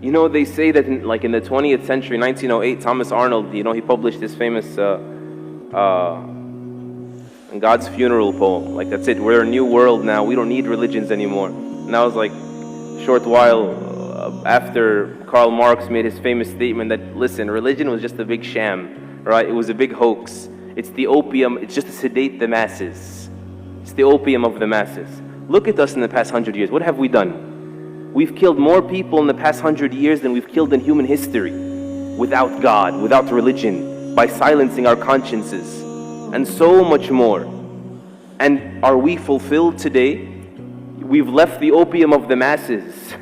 You know, they say that in the 20th century, 1908, Thomas Arnold, he published this famous God's funeral poem. Like, that's it, we're a new world now, we don't need religions anymore. And that was like a short while after Karl Marx made his famous statement that, listen, religion was just a big sham, right? It was a big hoax. It's the opium, it's just to sedate the masses. It's the opium of the masses. Look at us in the past 100 years. What have we done? We've killed more people in the past 100 years than we've killed in human history. Without God, without religion, by silencing our consciences, and so much more. And are we fulfilled today? We've left the opium of the masses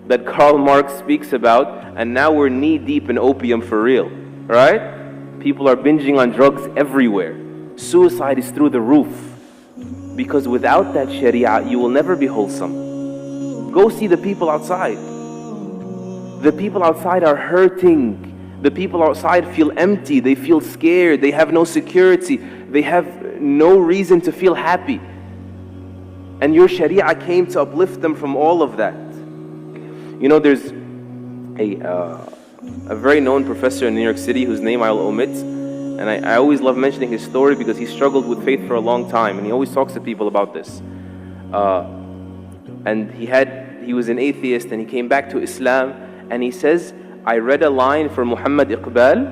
that Karl Marx speaks about, and now we're knee-deep in opium for real, right? People are binging on drugs everywhere. Suicide is through the roof. Because without that sharia, you will never be wholesome. Go see the people outside. The people outside are hurting. The people outside feel empty. They feel scared. They have no security. They have no reason to feel happy. And your sharia came to uplift them from all of that. You know, there's a very known professor in New York City whose name I'll omit. And I always love mentioning his story because he struggled with faith for a long time, and he always talks to people about this. And he was an atheist, and he came back to Islam, and he says, I read a line from Muhammad Iqbal,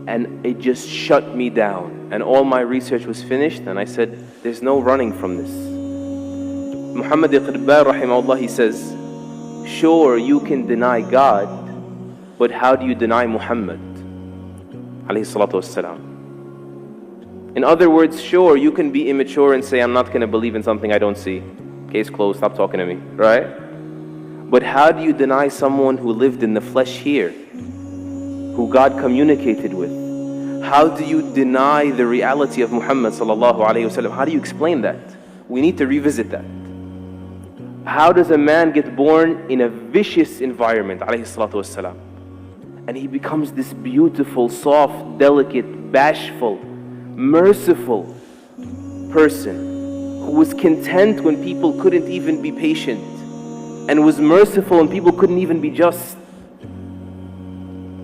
and it just shut me down. And all my research was finished, and I said, there's no running from this. Muhammad Iqbal, rahimahullah, he says, sure, you can deny God, but how do you deny Muhammad? Alayhi salatu wassalam. In other words, sure, you can be immature and say, I'm not going to believe in something I don't see. Case closed, stop talking to me, right? But how do you deny someone who lived in the flesh here, who God communicated with? How do you deny the reality of Muhammad sallallahu alayhi wasallam? How do you explain that? We need to revisit that. How does a man get born in a vicious environment, alayhi salatu wassalam? And he becomes this beautiful, soft, delicate, bashful, merciful person who was content when people couldn't even be patient, and was merciful when people couldn't even be just.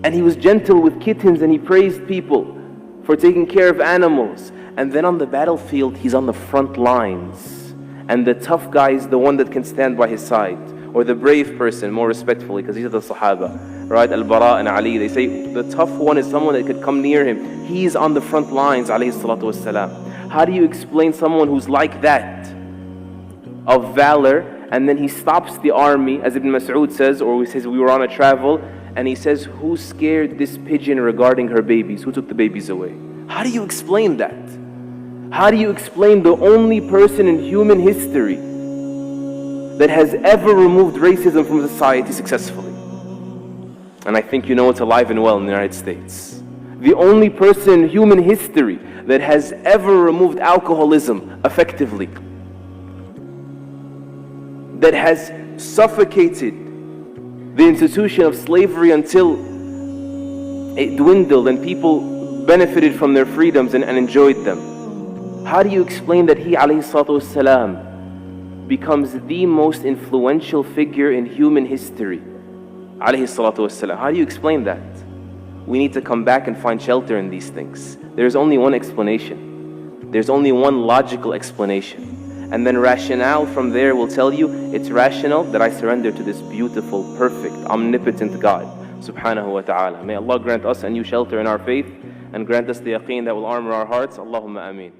And he was gentle with kittens, and he praised people for taking care of animals. And then on the battlefield, he's on the front lines. And the tough guy is the one that can stand by his side. Or the brave person, more respectfully, because these are the Sahaba, right? Al-Bara and Ali, they say the tough one is someone that could come near him. He's on the front lines, alayhi salatu wassalam. How do you explain someone who's like that, of valor, and then he stops the army, as Ibn Mas'ud says, or he says we were on a travel, and he says, who scared this pigeon regarding her babies? Who took the babies away? How do you explain that? How do you explain the only person in human history that has ever removed racism from society successfully? And I think you know it's alive and well in the United States. The only person in human history that has ever removed alcoholism effectively, that has suffocated the institution of slavery until it dwindled and people benefited from their freedoms and enjoyed them. How do you explain that he, alayhi salatu wassalam, becomes the most influential figure in human history, alayhi salatu wassalam? How do you explain that? We need to come back and find shelter in these things. There's only one explanation. There's only one logical explanation. And then rationale from there will tell you it's rational that I surrender to this beautiful, perfect, omnipotent God subhanahu wa ta'ala. May Allah grant us and you shelter in our faith, and grant us the yaqeen that will armor our hearts. Allahumma ameen.